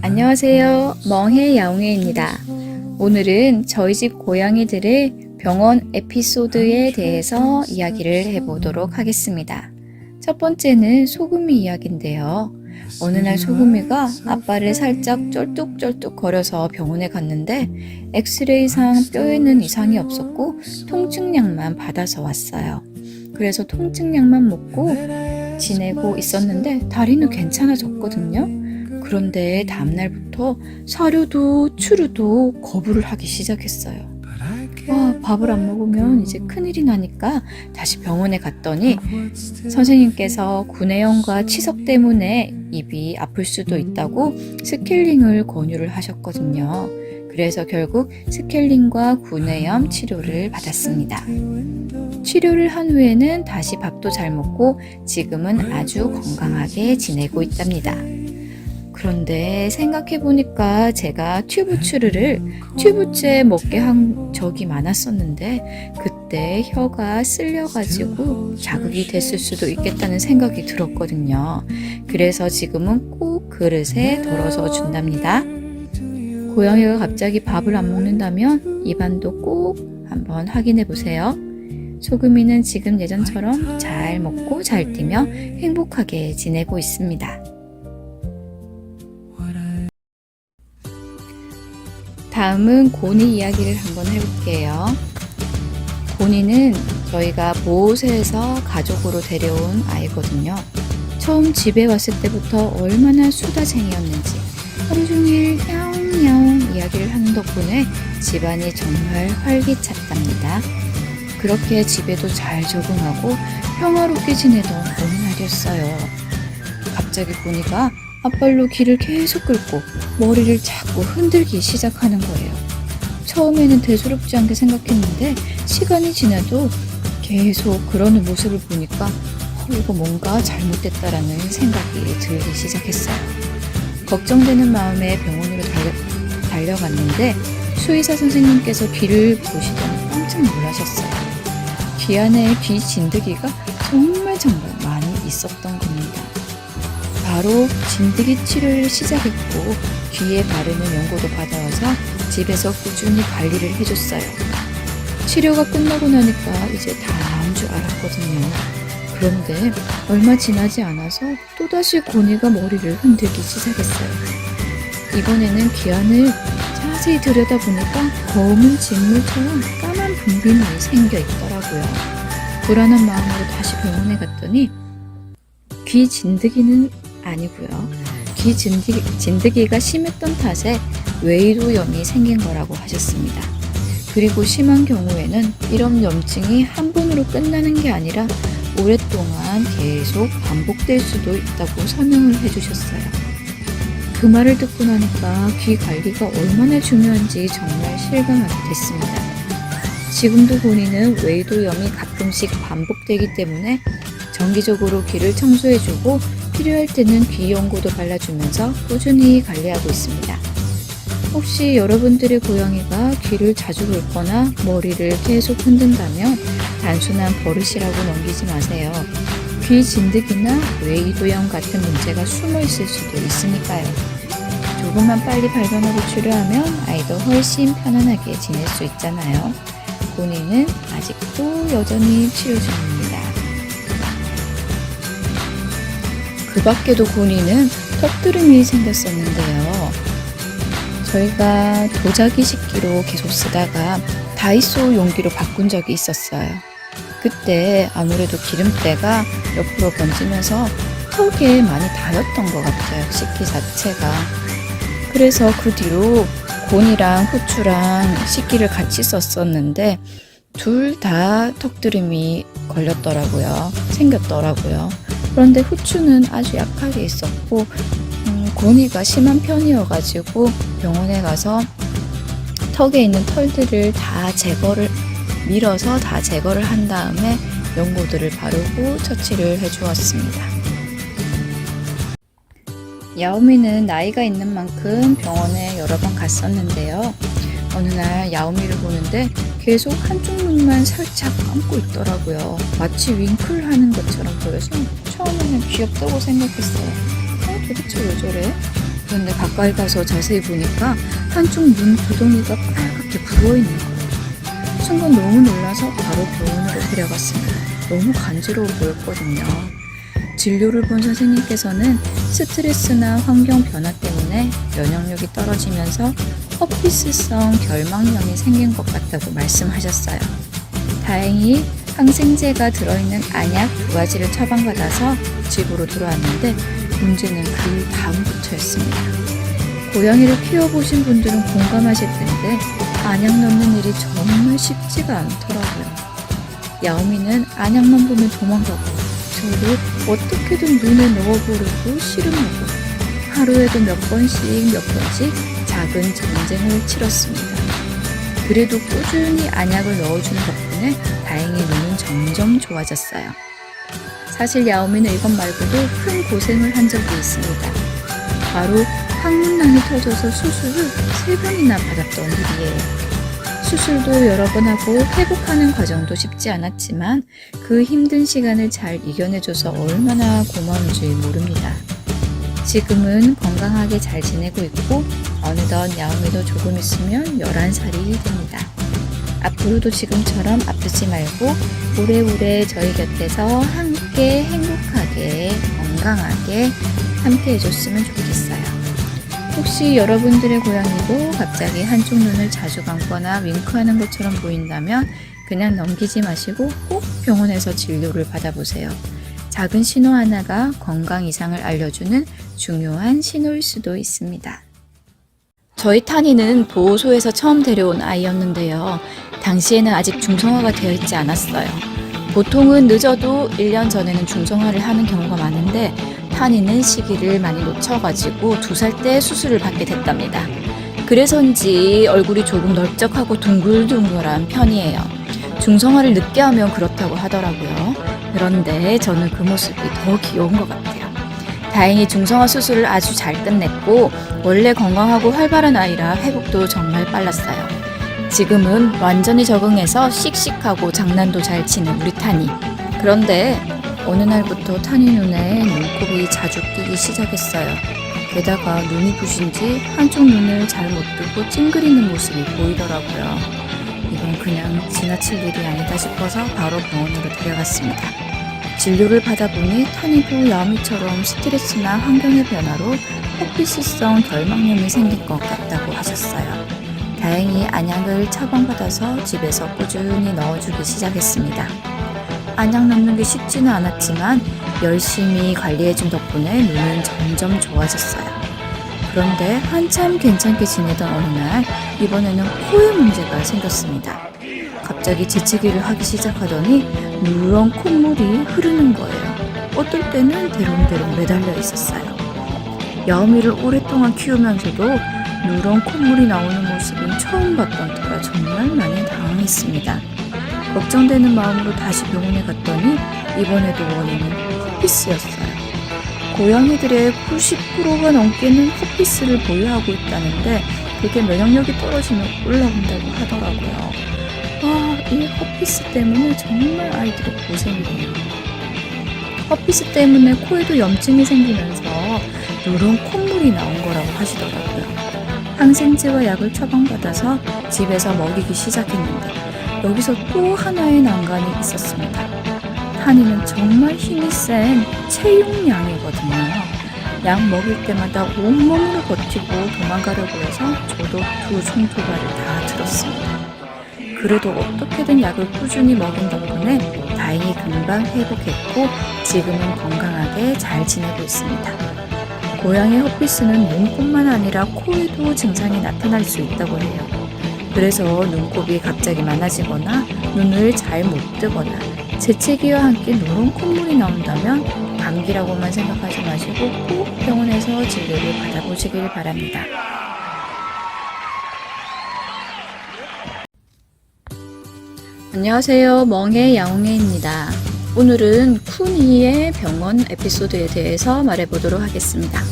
안녕하세요. 멍해 야옹해입니다. 오늘은 저희 집 고양이들의 병원 에피소드에 대해서 이야기를 해보도록 하겠습니다. 첫 번째는 소금이 이야기인데요. 어느 날 소금이가 아빠를 살짝 쩔뚝쩔뚝 거려서 병원에 갔는데 엑스레이상 뼈에는 이상이 없었고 통증약만 받아서 왔어요. 그래서 통증약만 먹고 지내고 있었는데 다리는 괜찮아졌거든요. 그런데 다음날부터 사료도 추루도 거부를 하기 시작했어요. 밥을 안 먹으면 이제 큰일이 나니까 다시 병원에 갔더니 선생님께서 구내염과 치석 때문에 입이 아플 수도 있다고 스케일링을 권유를 하셨거든요. 그래서 결국 스케일링과 구내염 치료를 받았습니다. 치료를 한 후에는 다시 밥도 잘 먹고 지금은 아주 건강하게 지내고 있답니다. 그런데 생각해보니까 제가 튜브추를 먹게 한 적이 많았었는데 그때 혀가 쓸려가지고 자극이 됐을 수도 있겠다는 생각이 들었거든요. 그래서 지금은 꼭 그릇에 덜어서 준답니다. 고양이가 갑자기 밥을 안 먹는다면 입안도 꼭 한번 확인해 보세요. 소금이는 지금 예전처럼 잘 먹고 잘 뛰며 행복하게 지내고 있습니다. 다음은 고니 이야기를 한번 해볼게요. 고니는 저희가 보호소에서 가족으로 데려온 아이거든요. 처음 집에 왔을 때부터 얼마나 수다쟁이였는지 하루 종일 야옹야옹 이야기를 하는 덕분에 집안이 정말 활기찼답니다. 그렇게 집에도 잘 적응하고 평화롭게 지내던 어느 날이었어요. 갑자기 고니가 앞발로 귀를 계속 긁고 머리를 자꾸 흔들기 시작하는 거예요. 처음에는 대수롭지 않게 생각했는데 시간이 지나도 계속 그러는 모습을 보니까 이거 뭔가 잘못됐다라는 생각이 들기 시작했어요. 걱정되는 마음에 병원으로 달려갔는데 수의사 선생님께서 귀를 보시더니 깜짝 놀라셨어요. 귀 안에 귀 진드기가 정말 많이 있었던 겁니다. 바로 진드기 치료를 시작했고 귀에 바르는 연고도 받아와서 집에서 꾸준히 관리를 해줬어요. 치료가 끝나고 나니까 이제 다 나은 줄 알았거든요. 그런데 얼마 지나지 않아서 또다시 고니가 머리를 흔들기 시작했어요. 이번에는 귀 안을 자세히 들여다보니까 검은 진물처럼 까만 분비물이 생겨 있더라고요. 불안한 마음으로 다시 병원에 갔더니 귀 진드기는 아니고요. 귀 진드기가 심했던 탓에 외이도염이 생긴 거라고 하셨습니다. 그리고 심한 경우에는 이런 염증이 한 번으로 끝나는 게 아니라 오랫동안 계속 반복될 수도 있다고 설명을 해주셨어요. 그 말을 듣고 나니까 귀 관리가 얼마나 중요한지 정말 실감하게 됐습니다. 지금도 고니는 외이도염이 가끔씩 반복되기 때문에 정기적으로 귀를 청소해주고 필요할 때는 귀 연고도 발라주면서 꾸준히 관리하고 있습니다. 혹시 여러분들의 고양이가 귀를 자주 긁거나 머리를 계속 흔든다면 단순한 버릇이라고 넘기지 마세요. 귀 진드기나 외이도염 같은 문제가 숨어 있을 수도 있으니까요. 조금만 빨리 발견하고 치료하면 아이도 훨씬 편안하게 지낼 수 있잖아요. 고니는 아직도 여전히 치료 중입니다. 그 밖에도 고니는 턱드름이 생겼었는데요. 저희가 도자기 식기로 계속 쓰다가 다이소 용기로 바꾼 적이 있었어요. 그때 아무래도 기름때가 옆으로 번지면서 턱에 많이 닿였던 것 같아요. 식기 자체가. 그래서 그 뒤로 고니랑 후추랑 식기를 같이 썼었는데 둘 다 턱드름이 생겼더라고요. 그런데 후추는 아주 약하게 있었고 고니가 심한 편이어가지고 병원에 가서 턱에 있는 털들을 밀어서 다 제거를 한 다음에 연고들을 바르고 처치를 해주었습니다. 야오미는 나이가 있는 만큼 병원에 여러 번 갔었는데요. 어느 날 야오미를 보는데 계속 한쪽 눈만 살짝 감고 있더라고요. 마치 윙크를 하는 것처럼 보여서 처음에는 귀엽다고 생각했어요. 도대체 왜 저래? 그런데 가까이 가서 자세히 보니까 한쪽 눈 두덩이가 빨갛게 부어있는 거예요. 순간 너무 놀라서 바로 병원으로 데려갔습니다. 너무 간지러워 보였거든요. 진료를 본 선생님께서는 스트레스나 환경 변화 때문에 면역력이 떨어지면서 허피스성 결막염이 생긴 것 같다고 말씀하셨어요. 다행히 항생제가 들어있는 안약 2가지를 처방받아서 집으로 들어왔는데 문제는 그 다음부터였습니다. 고양이를 키워보신 분들은 공감하실 텐데 안약 넣는 일이 정말 쉽지가 않더라고요. 야오미는 안약만 보면 도망가고 저도 어떻게든 눈에 넣어보려고 씨름하고 하루에도 몇 번씩 작은 전쟁을 치렀습니다. 그래도 꾸준히 안약을 넣어주는 덕분에 다행히 눈은 점점 좋아졌어요. 사실 야오미는 이것 말고도 큰 고생을 한 적이 있습니다. 바로 항문낭이 터져서 수술을 3번이나 받았던 일이에요. 수술도 여러 번 하고 회복하는 과정도 쉽지 않았지만 그 힘든 시간을 잘 이겨내줘서 얼마나 고마운지 모릅니다. 지금은 건강하게 잘 지내고 있고 어느덧 야오미도 조금 있으면 11살이 됩니다. 앞으로도 지금처럼 아프지 말고 오래오래 저희 곁에서 함께 행복하게 건강하게 함께 해줬으면 좋겠어요. 혹시 여러분들의 고양이도 갑자기 한쪽 눈을 자주 감거나 윙크하는 것처럼 보인다면 그냥 넘기지 마시고 꼭 병원에서 진료를 받아보세요. 작은 신호 하나가 건강 이상을 알려주는 중요한 신호일 수도 있습니다. 저희 타니는 보호소에서 처음 데려온 아이였는데요. 당시에는 아직 중성화가 되어 있지 않았어요. 보통은 늦어도 1년 전에는 중성화를 하는 경우가 많은데 타니는 시기를 많이 놓쳐가지고 2살 때 수술을 받게 됐답니다. 그래서인지 얼굴이 조금 넓적하고 둥글둥글한 편이에요. 중성화를 늦게 하면 그렇다고 하더라고요. 그런데 저는 그 모습이 더 귀여운 것 같아요. 다행히 중성화 수술을 아주 잘 끝냈고 원래 건강하고 활발한 아이라 회복도 정말 빨랐어요. 지금은 완전히 적응해서 씩씩하고 장난도 잘 치는 우리 타니. 그런데 어느 날부터 타니 눈에 눈곱이 자주 끼기 시작했어요. 게다가 눈이 부신지 한쪽 눈을 잘 못 뜨고 찡그리는 모습이 보이더라고요. 이건 그냥 지나칠 일이 아니다 싶어서 바로 병원으로 데려갔습니다. 진료를 받아보니 타니도 야오미처럼 스트레스나 환경의 변화로 허피스성 결막염이 생긴 것 같다고 하셨어요. 다행히 안약을 처방받아서 집에서 꾸준히 넣어주기 시작했습니다. 안약 넣는 게 쉽지는 않았지만 열심히 관리해준 덕분에 눈은 점점 좋아졌어요. 그런데 한참 괜찮게 지내던 어느 날 이번에는 코에 문제가 생겼습니다. 갑자기 재채기를 하기 시작하더니 누런 콧물이 흐르는 거예요. 어떨 때는 대롱대롱 매달려 있었어요. 야오미를 오랫동안 키우면서도 누런 콧물이 나오는 모습은 처음 봤던 터라 정말 많이 당황했습니다. 걱정되는 마음으로 다시 병원에 갔더니 이번에도 원인은 허피스였어요. 고양이들의 90%가 넘게는 허피스를 보유하고 있다는데 그게 면역력이 떨어지면 올라온다고 하더라고요. 이 허피스 때문에 정말 아이들이 고생이에요. 허피스 때문에 코에도 염증이 생기면서 누런 콧물이 나온 거라고 하시더라고요. 항생제와 약을 처방받아서 집에서 먹이기 시작했는데 여기서 또 하나의 난관이 있었습니다. 타니는 정말 힘이 센 체육량이거든요. 약 먹일 때마다 온몸으로 버티고 도망가려고 해서 저도 2총토발을 다 들었습니다. 그래도 어떻게든 약을 꾸준히 먹인 덕분에 다행히 금방 회복했고 지금은 건강하게 잘 지내고 있습니다. 고양이 허피스는 눈곱만 아니라 코에도 증상이 나타날 수 있다고 해요. 그래서 눈곱이 갑자기 많아지거나 눈을 잘 못 뜨거나 재채기와 함께 노란 콧물이 나온다면 감기라고만 생각하지 마시고 꼭 병원에서 진료를 받아보시길 바랍니다. 안녕하세요. 멍해 야옹해입니다. 오늘은 쿠니의 병원 에피소드에 대해서 말해보도록 하겠습니다.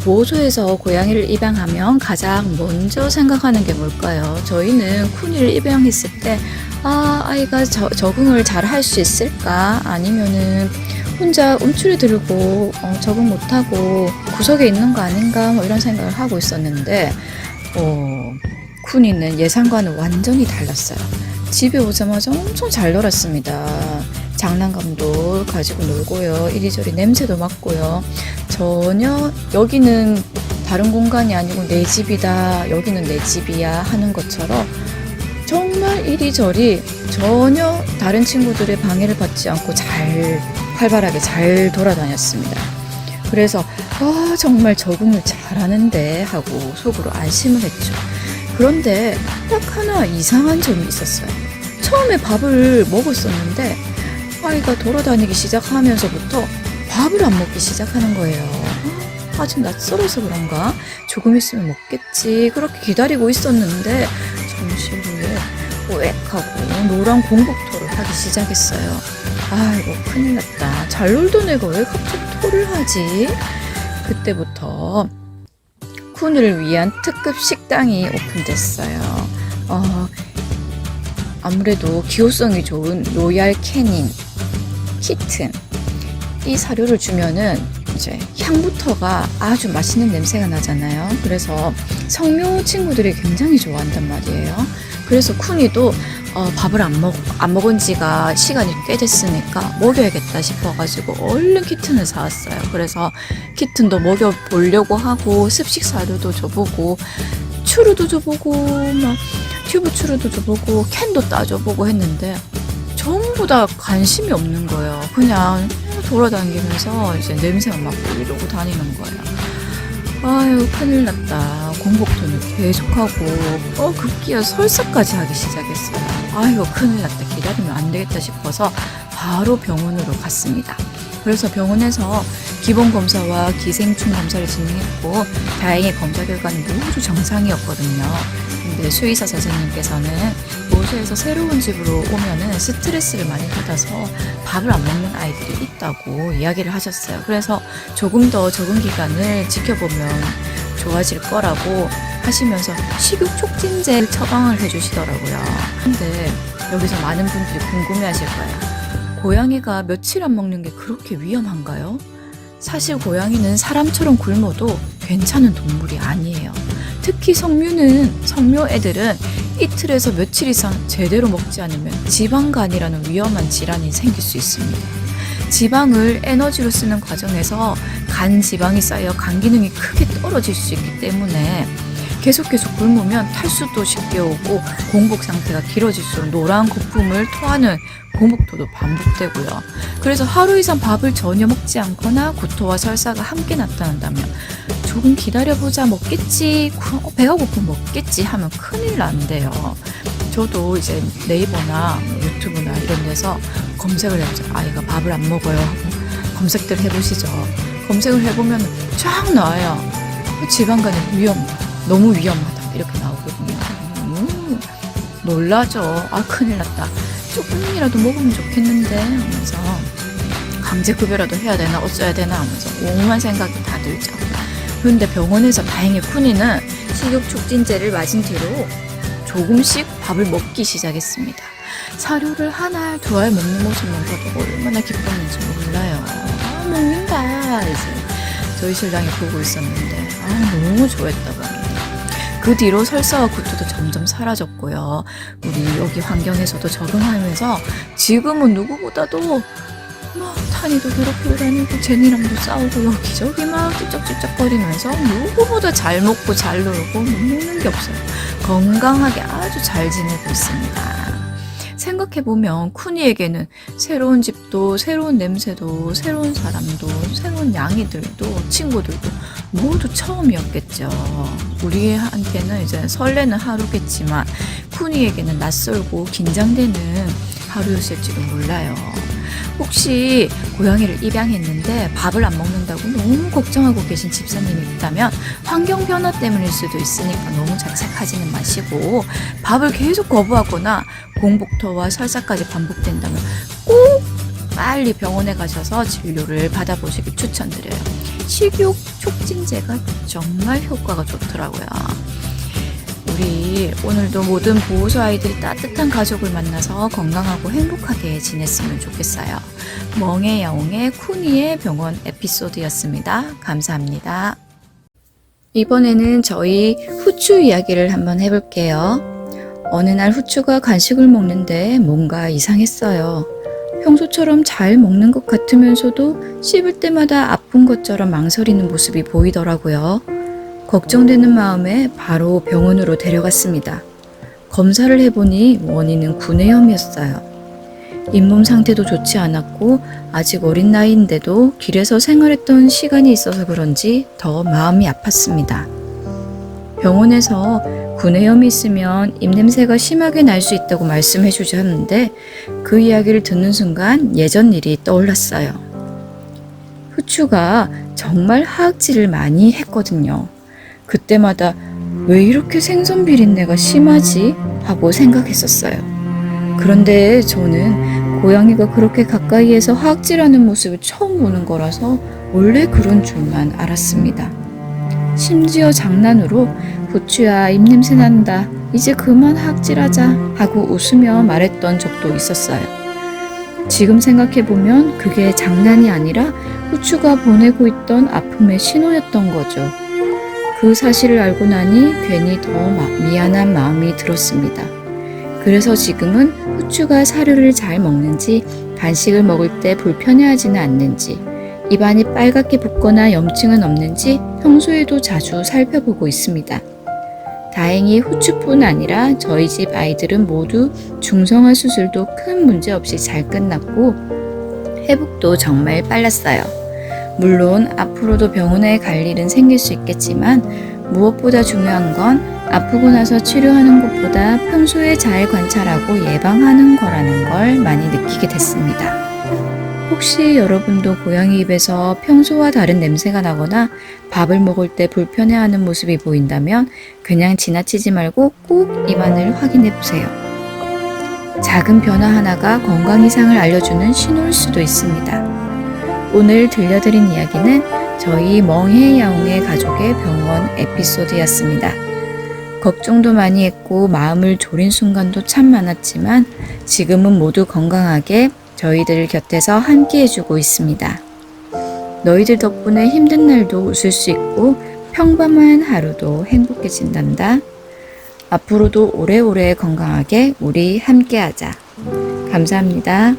보호소에서 고양이를 입양하면 가장 먼저 생각하는 게 뭘까요? 저희는 쿠니를 입양했을 때 아이가 적응을 잘 할 수 있을까? 아니면은 혼자 움츠리 들고 적응 못하고 구석에 있는 거 아닌가 뭐 이런 생각을 하고 있었는데 쿤이는 예상과는 완전히 달랐어요. 집에 오자마자 엄청 잘 놀았습니다. 장난감도 가지고 놀고요. 이리저리 냄새도 맡고요. 전혀 여기는 다른 공간이 아니고 내 집이다, 여기는 내 집이야 하는 것처럼 정말 이리저리 전혀 다른 친구들의 방해를 받지 않고 활발하게 잘 돌아다녔습니다. 그래서 정말 적응을 잘하는데 하고 속으로 안심을 했죠. 그런데 딱 하나 이상한 점이 있었어요. 처음에 밥을 먹었었는데 아이가 돌아다니기 시작하면서부터 밥을 안 먹기 시작하는 거예요. 아직 낯설어서 그런가? 조금 있으면 먹겠지. 그렇게 기다리고 있었는데 잠시 후에 오액하고 노란 공복토를 하기 시작했어요. 아이고 큰일 났다. 잘 놀던 애가 왜 갑자기 토를 하지? 그때부터 쿤을 위한 특급 식당이 오픈됐어요. 아무래도 기호성이 좋은 로얄 캐닌, 키튼 이 사료를 주면은 이제 향부터가 아주 맛있는 냄새가 나잖아요. 그래서 성묘 친구들이 굉장히 좋아한단 말이에요. 그래서 쿤이도 밥을 안 먹은 지가 시간이 꽤 됐으니까 먹여야겠다 싶어가지고 얼른 키튼을 사왔어요. 그래서 키튼도 먹여보려고 하고 습식 사료도 줘보고 추루도 줘보고 막 튜브 추루도 줘보고 캔도 따줘보고 했는데 전부 다 관심이 없는 거예요. 그냥 돌아다니면서 이제 냄새만 맡고 이러고 다니는 거예요. 아유 큰일 났다. 공복토는 계속하고 급기야 설사까지 하기 시작했어요. 아이고 큰일 났다. 기다리면 안 되겠다 싶어서 바로 병원으로 갔습니다. 그래서 병원에서 기본 검사와 기생충 검사를 진행했고 다행히 검사 결과는 모두 정상이었거든요. 근데 수의사 선생님께서는 모수에서 새로운 집으로 오면은 스트레스를 많이 받아서 밥을 안 먹는 아이들이 있다고 이야기를 하셨어요. 그래서 조금 더 적응 기간을 지켜보면 좋아질 거라고 하시면서 식욕 촉진제 처방을 해주시더라고요. 근데 여기서 많은 분들이 궁금해하실 거예요. 고양이가 며칠 안 먹는 게 그렇게 위험한가요? 사실 고양이는 사람처럼 굶어도 괜찮은 동물이 아니에요. 특히 성묘 애들은 이틀에서 며칠 이상 제대로 먹지 않으면 지방간이라는 위험한 질환이 생길 수 있습니다. 지방을 에너지로 쓰는 과정에서 간 지방이 쌓여 간 기능이 크게 떨어질 수 있기 때문에 계속 굶으면 탈수도 쉽게 오고 공복 상태가 길어질수록 노란 거품을 토하는 공복토도 반복되고요. 그래서 하루 이상 밥을 전혀 먹지 않거나 구토와 설사가 함께 나타난다면 조금 기다려보자 먹겠지, 배가 고프면 먹겠지 하면 큰일 난대요. 저도 이제 네이버나 유튜브나 이런 데서 검색을 해보죠. 아이가 밥을 안 먹어요 하고 검색들 해보시죠. 검색을 해보면 쫙 나와요. 지방간이 너무 위험하다 이렇게 나오거든요. 놀라죠. 큰일 났다. 조금이라도 먹으면 좋겠는데 하면서 강제급여라도 해야 되나 어쩌야 되나 하면서 오만 생각이 다 들죠. 그런데 병원에서 다행히 쿤이는 식욕 촉진제를 맞은 뒤로 조금씩 밥을 먹기 시작했습니다. 사료를 한 알, 두 알 먹는 모습만 봐도 얼마나 기뻤는지 몰라요. 먹는다 이제 저희 신랑이 보고 있었는데 너무 좋아했다고 합니다. 그 뒤로 설사와 구토도 점점 사라졌고요. 우리 여기 환경에서도 적응하면서 지금은 누구보다도 막 탄이도 괴롭히고 다니고 제니랑도 싸우고 여기저기 막 찝쩍찝쩍거리면서 누구보다 잘 먹고 잘 놀고 못 먹는 게 없어요. 건강하게 아주 잘 지내고 있습니다. 생각해보면 쿤이에게는 새로운 집도 새로운 냄새도 새로운 사람도 새로운 양이들도 친구들도 모두 처음이었겠죠. 우리한테는 이제 설레는 하루겠지만 쿤이에게는 낯설고 긴장되는 하루였을지도 몰라요. 혹시 고양이를 입양했는데 밥을 안 먹는다고 너무 걱정하고 계신 집사님이 있다면 환경 변화 때문일 수도 있으니까 너무 자책하지는 마시고 밥을 계속 거부하거나 공복토와 설사까지 반복된다면 꼭 빨리 병원에 가셔서 진료를 받아보시길 추천드려요. 식욕 촉진제가 정말 효과가 좋더라고요. 우리 오늘도 모든 보호소 아이들이 따뜻한 가족을 만나서 건강하고 행복하게 지냈으면 좋겠어요. 멍의 야옹의 쿠니의 병원 에피소드였습니다. 감사합니다. 이번에는 저희 후추 이야기를 한번 해볼게요. 어느 날 후추가 간식을 먹는데 뭔가 이상했어요. 평소처럼 잘 먹는 것 같으면서도 씹을 때마다 아픈 것처럼 망설이는 모습이 보이더라고요. 걱정되는 마음에 바로 병원으로 데려갔습니다. 검사를 해보니 원인은 구내염이었어요. 잇몸 상태도 좋지 않았고 아직 어린 나이인데도 길에서 생활했던 시간이 있어서 그런지 더 마음이 아팠습니다. 병원에서 구내염이 있으면 입냄새가 심하게 날 수 있다고 말씀해 주셨는데 그 이야기를 듣는 순간 예전 일이 떠올랐어요. 후추가 정말 하악질을 많이 했거든요. 그때마다 왜 이렇게 생선 비린내가 심하지? 하고 생각했었어요. 그런데 저는 고양이가 그렇게 가까이에서 하악질하는 모습을 처음 보는 거라서 원래 그런 줄만 알았습니다. 심지어 장난으로 후추야 입냄새 난다. 이제 그만 하악질하자 하고 웃으며 말했던 적도 있었어요. 지금 생각해보면 그게 장난이 아니라 후추가 보내고 있던 아픔의 신호였던 거죠. 그 사실을 알고 나니 괜히 더 미안한 마음이 들었습니다. 그래서 지금은 후추가 사료를 잘 먹는지, 간식을 먹을 때 불편해하지는 않는지, 입안이 빨갛게 붓거나 염증은 없는지 평소에도 자주 살펴보고 있습니다. 다행히 후추뿐 아니라 저희 집 아이들은 모두 중성화 수술도 큰 문제 없이 잘 끝났고 회복도 정말 빨랐어요. 물론 앞으로도 병원에 갈 일은 생길 수 있겠지만 무엇보다 중요한 건 아프고 나서 치료하는 것보다 평소에 잘 관찰하고 예방하는 거라는 걸 많이 느끼게 됐습니다. 혹시 여러분도 고양이 입에서 평소와 다른 냄새가 나거나 밥을 먹을 때 불편해하는 모습이 보인다면 그냥 지나치지 말고 꼭 입안을 확인해 보세요. 작은 변화 하나가 건강 이상을 알려주는 신호일 수도 있습니다. 오늘 들려드린 이야기는 저희 멍해야옹의 가족의 병원 에피소드였습니다. 걱정도 많이 했고 마음을 졸인 순간도 참 많았지만 지금은 모두 건강하게 저희들 곁에서 함께 해주고 있습니다. 너희들 덕분에 힘든 날도 웃을 수 있고 평범한 하루도 행복해진단다. 앞으로도 오래오래 건강하게 우리 함께 하자. 감사합니다.